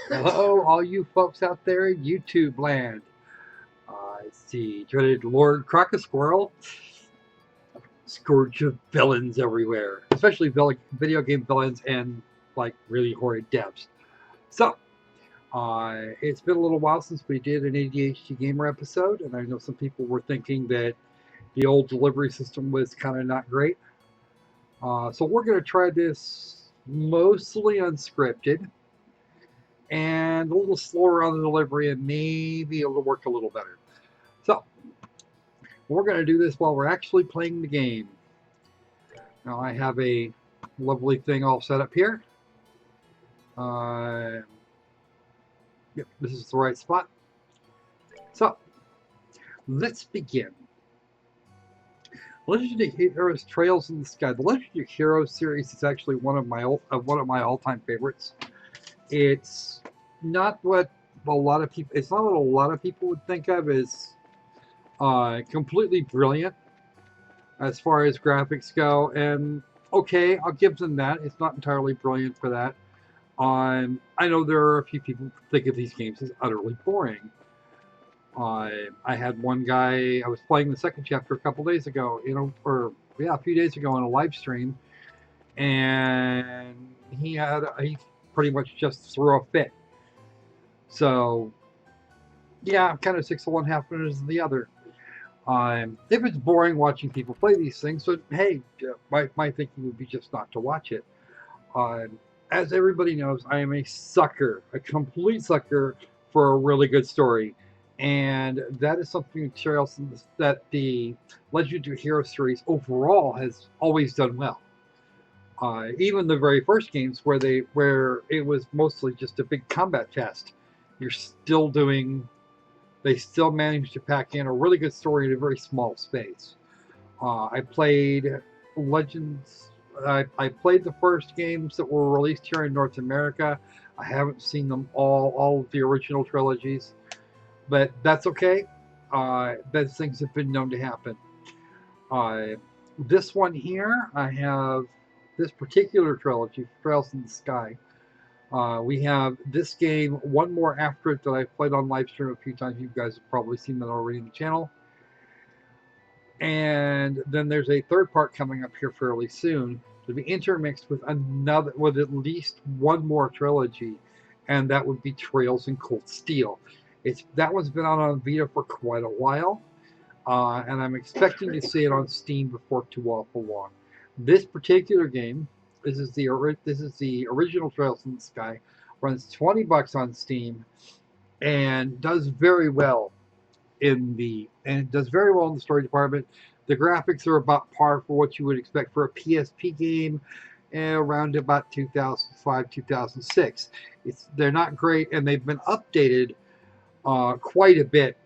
Hello, all you folks out there in YouTube land. It's the dreaded Lord Crocosquirrel, scourge of villains everywhere, especially video game villains and like really horrid devs. So, it's been a little while since we did an ADHD gamer episode, and I know some people were thinking that the old delivery system was kind of not great. So we're going to try this mostly unscripted and a little slower on the delivery, and maybe it'll work a little better. So, we're going to do this while we're actually playing the game. Now, I have a lovely thing all set up here. Uh, yep, this is the right spot. So, let's begin. Legend of Heroes Trails in the Sky. The Legend of Heroes series is actually one of my all-time favorites. It's not what a lot of people. It's not what a lot of people would think of as completely brilliant as far as graphics go. And okay, I'll give them that. It's not entirely brilliant for that. I know there are a few people who think of these games as utterly boring. I had one guy. I was playing the second chapter a couple days ago, a few days ago on a live stream, and he pretty much just threw a fit. So yeah, I'm kind of six of one, half minutes of the other. If it's boring watching people play these things, but hey, my thinking would be just not to watch it. As everybody knows, I am a sucker, a complete sucker for a really good story. And that is something that the Legend of Heroes series overall has always done well. Even the very first games where it was mostly just a big combat test, you're still doing they still managed to pack in a really good story in a very small space. I played Legends. I played the first games that were released here in North America. I haven't seen them all of the original trilogies, but that's okay. Those things have been known to happen. Uh, this one here, I have this particular trilogy, Trails in the Sky. We have this game, one more after it that I've played on live stream a few times. You guys have probably seen that already in the channel. And then there's a third part coming up here fairly soon to be intermixed with at least one more trilogy, and that would be Trails in Cold Steel. That one's been out on Vita for quite a while, and I'm expecting to see it on Steam before too awful long. This particular game, this is the original Trails in the Sky, runs $20 on Steam, and does very well in the story department. The graphics are about par for what you would expect for a PSP game around about 2005, 2006. They're not great, and they've been updated quite a bit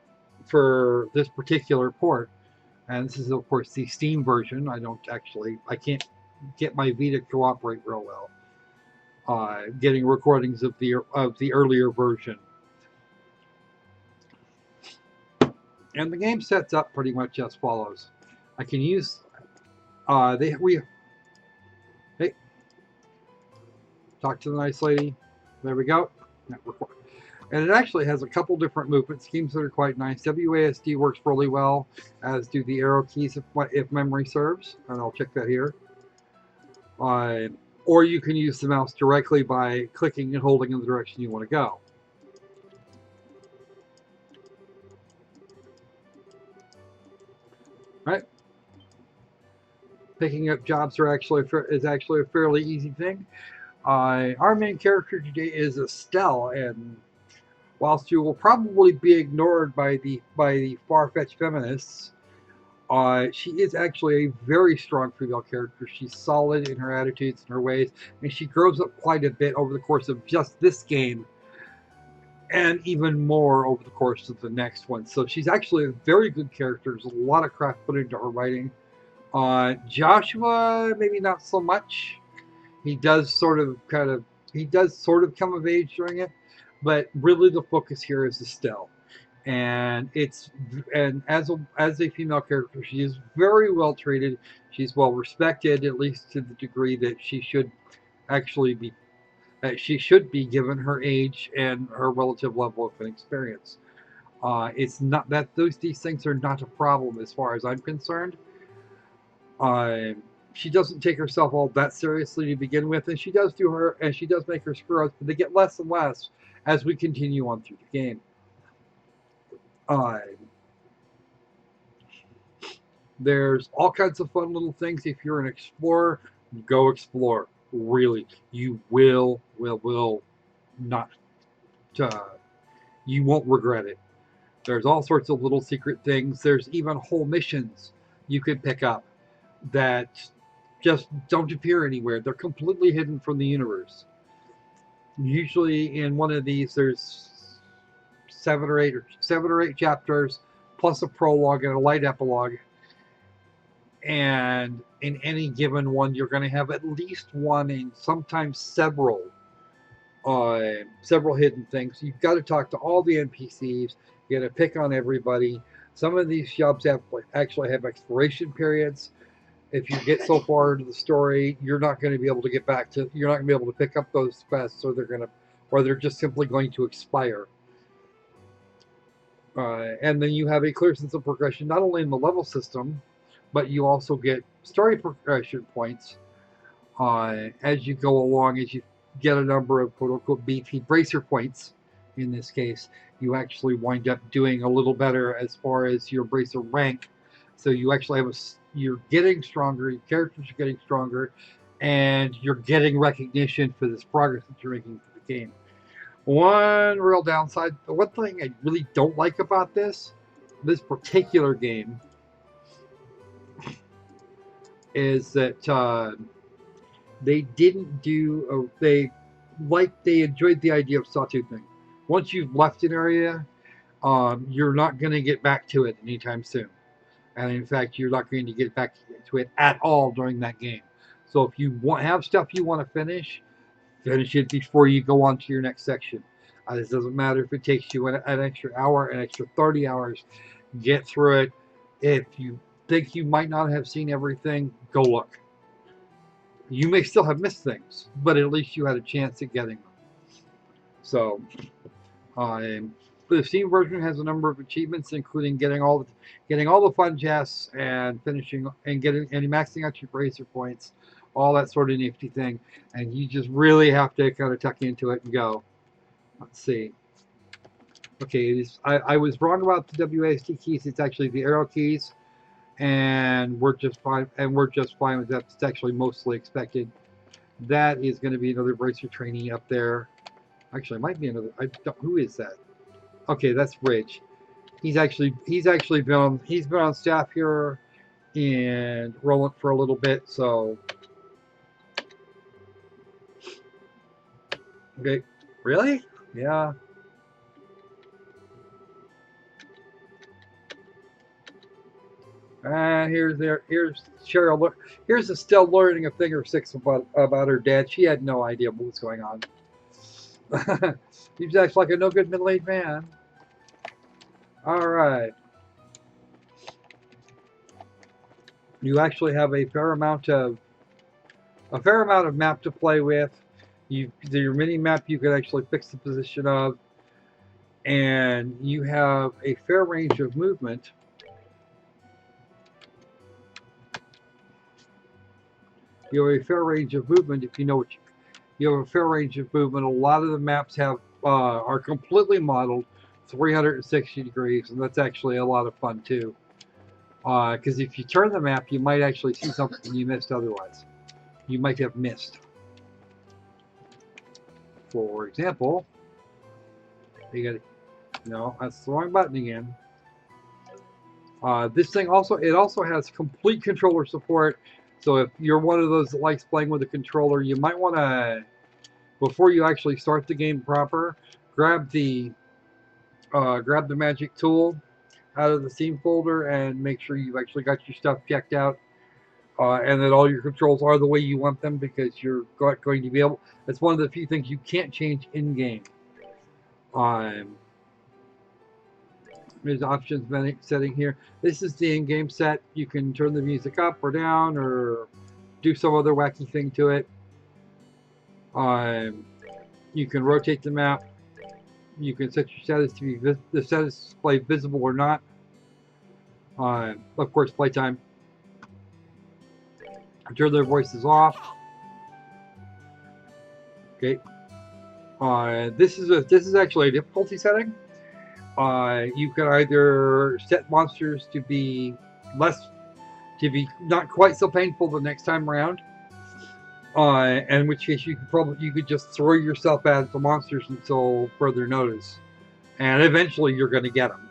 for this particular port. And this is, of course, the Steam version. I can't get my Vita to cooperate real well. Getting recordings of the earlier version. And the game sets up pretty much as follows. I can use they we hey talk to the nice lady. There we go. And it actually has a couple different movement schemes that are quite nice. WASD works really well, as do the arrow keys if memory serves. And I'll check that here. Uh, or you can use the mouse directly by clicking and holding in the direction you want to go. Right? Picking up jobs is actually a fairly easy thing. Our main character today is Estelle, and whilst you will probably be ignored by the far-fetched feminists, she is actually a very strong female character. She's solid in her attitudes and her ways, and she grows up quite a bit over the course of just this game, and even more over the course of the next one. So she's actually a very good character. There's a lot of craft put into her writing. Joshua, maybe not so much. He does sort of come of age during it, but really the focus here is Estelle, and as a female character, she is very well treated. She's well respected, at least to the degree that she should actually be She should be given her age and her relative level of experience. It's not that these things are not a problem as far as I'm concerned. Uh, she doesn't take herself all that seriously to begin with, and she does make her screw ups, but they get less and less as we continue on through the game. Uh, there's all kinds of fun little things. If you're an explorer, go explore. Really, you will not. Uh, you won't regret it. There's all sorts of little secret things. There's even whole missions you could pick up that just don't appear anywhere. They're completely hidden from the universe. Usually in one of these there's 7 or 8 chapters plus a prologue and a light epilogue. And in any given one you're going to have at least one and sometimes several hidden things. You've got to talk to all the NPCs. You got to pick on everybody. Some of these jobs actually have exploration periods. If you get so far into the story, you're not going to be able to get back to. You're not going to be able to pick up those quests, or they're just simply going to expire. And then you have a clear sense of progression, not only in the level system, but you also get story progression points as you go along, as you get a number of quote-unquote BP bracer points. In this case, you actually wind up doing a little better as far as your bracer rank. So you actually you're getting stronger, your characters are getting stronger, and you're getting recognition for this progress that you're making for the game. One real downside, the one thing I really don't like about this particular game, is that they didn't do they enjoyed the idea of sawtoothing. Once you've left an area, you're not going to get back to it anytime soon, and in fact you're not going to get back to it at all during that game. So if you have stuff you want to finish it before you go on to your next section. This doesn't matter if it takes you an extra hour, an extra 30 hours. Get through it. If you think you might not have seen everything, go look. You may still have missed things, but at least you had a chance at getting them. So, the Steam version has a number of achievements, including getting all the fun chests and finishing and maxing out your bracer points, all that sort of nifty thing. And you just really have to kind of tuck into it and go. Let's see. Okay, I was wrong about the WASD keys. It's actually the arrow keys, and we're just fine. With that. It's actually mostly expected. That is going to be another bracer trainee up there. Actually, it might be another. Who is that? Okay, that's Ridge. He's actually been on staff here and rolling for a little bit. So, okay, really? Yeah. Here's Cheryl. Here's Estelle learning a thing or six about her dad. She had no idea what was going on. He acts like a no good middle-aged man. All right. You actually have a fair amount of map to play with. Your mini map you can actually fix the position of, and you have a fair range of movement. You have a fair range of movement if you know what you have a fair range of movement. A lot of the maps are completely modeled 360 degrees, and that's actually a lot of fun too. Because if you turn the map, you might actually see something you missed otherwise. You might have missed. For example, no, that's the wrong button again. This thing also has complete controller support. So if you're one of those that likes playing with a controller, you might want to, before you actually start the game proper, grab the magic tool out of the Steam folder and make sure you've actually got your stuff checked out, and that all your controls are the way you want them, because you're going to be able. That's one of the few things you can't change in game. There's options setting here. This is the in-game set. You can turn the music up or down, or do some other wacky thing to it. You can rotate the map. You can set your status to be the status display visible or not. Of course, playtime. Turn their voices off. Okay. This is actually a difficulty setting. You can either set monsters to be not quite so painful the next time around. In which case you could just throw yourself at the monsters until further notice, and eventually you're going to get them.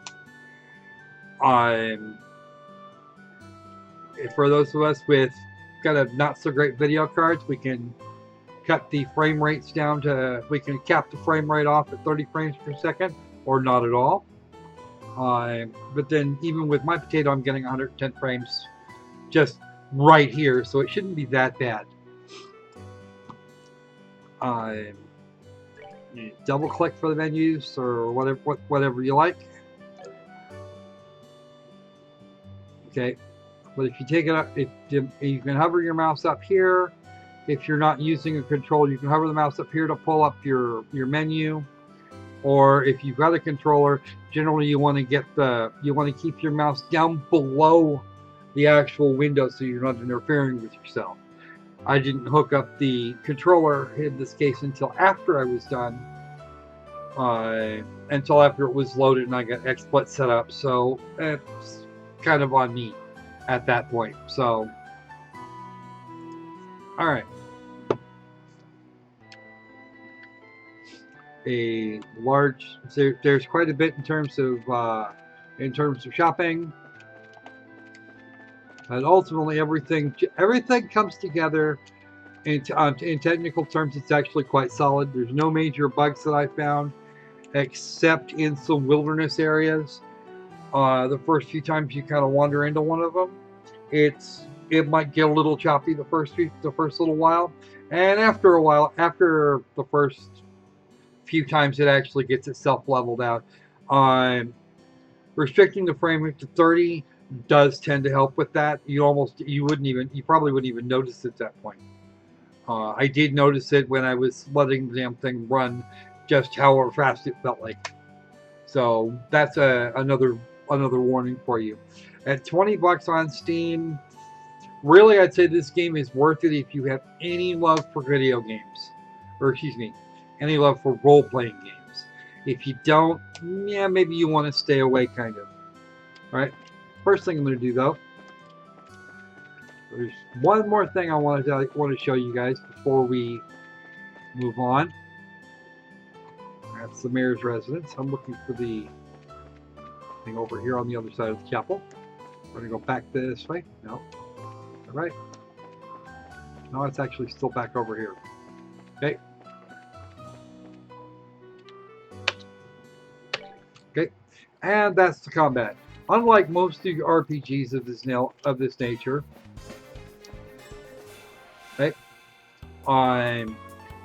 For those of us with kind of not so great video cards, we can cut the frame rates down to, we can cap the frame rate off at 30 frames per second, or not at all. But then even with my potato, I'm getting 110 frames just right here, so it shouldn't be that bad. You double click for the menus or whatever you like. Okay, but if you take it up, you can hover your mouse up here. If you're not using a controller, you can hover the mouse up here to pull up your menu. Or if you've got a controller, generally you want to keep your mouse down below the actual window so you're not interfering with yourself. I didn't hook up the controller in this case until after I was done, until after it was loaded and I got XSplit set up. So it's kind of on me at that point. So, all right. There's quite a bit in terms of shopping. And ultimately, everything comes together. In technical terms, it's actually quite solid. There's no major bugs that I found, except in some wilderness areas. The first few times you kind of wander into one of them, it might get a little choppy the first little while, and after the first few times, it actually gets itself leveled out. Restricting the frame rate to 30 does tend to help with that. You probably wouldn't even notice it at that point. I did notice it when I was letting the damn thing run, just how fast it felt like. So that's another warning for you. At $20 on Steam, really I'd say this game is worth it if you have any love for video games, or excuse me, any love for role-playing games. If you don't, yeah, maybe you want to stay away, kind of. All right. First thing I'm going to do, though, there's one more thing I want to show you guys before we move on. That's the mayor's residence. I'm looking for the thing over here on the other side of the chapel. We're going to go back this way. No. All right. No, it's actually still back over here. Okay. Okay. And that's the combat. Unlike most of the RPGs of this nature, okay,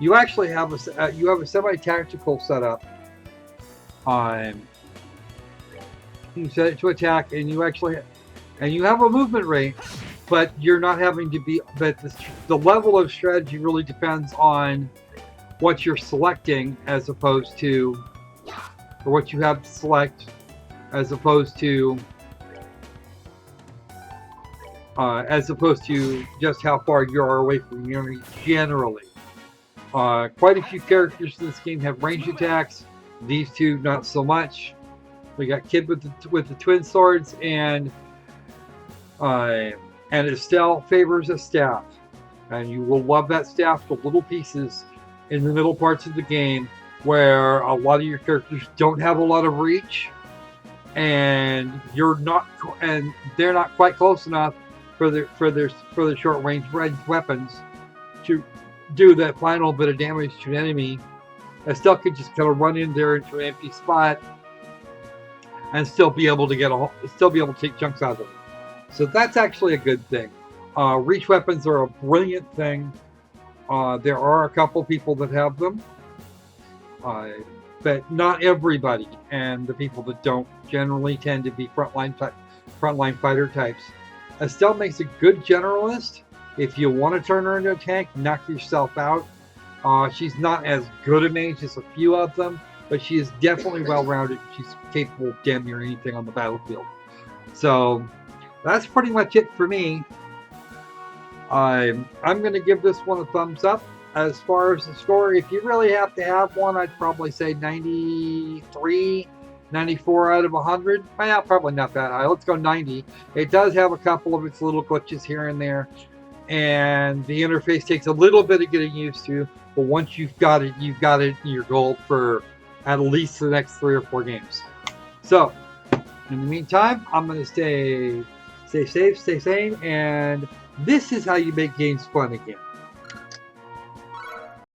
you actually have a semi-tactical setup. You set it to attack, and you have a movement rate, but you're not having to be. But the level of strategy really depends on what you're selecting, as opposed to, or what you have to select, as opposed to just how far you are away from the enemy generally. Quite a few characters in this game have ranged attacks. These two, not so much. We got Kid with the twin swords, and Estelle favors a staff, and you will love that staff to little pieces in the middle parts of the game, where a lot of your characters don't have a lot of reach, and they're not quite close enough for the short range weapons to do that final bit of damage to an enemy. Estelle could just kind of run in there into an empty spot and still be able to take chunks out of it. So that's actually a good thing. Reach weapons are a brilliant thing. There are a couple people that have them, but not everybody. And the people that don't generally tend to be frontline fighter types. Estelle makes a good generalist. If you want to turn her into a tank, knock yourself out. She's not as good a mage as a few of them, but she is definitely well-rounded. She's capable of damn near anything on the battlefield. So that's pretty much it for me. I'm going to give this one a thumbs up. As far as the story, if you really have to have one, I'd probably say 93, 94 out of 100. Well, probably not that high. Let's go 90. It does have a couple of its little glitches here and there, and the interface takes a little bit of getting used to, but once you've got it in your goal for at least the next 3 or 4 games. So, in the meantime, I'm going to stay safe, stay sane, and this is how you make games fun again.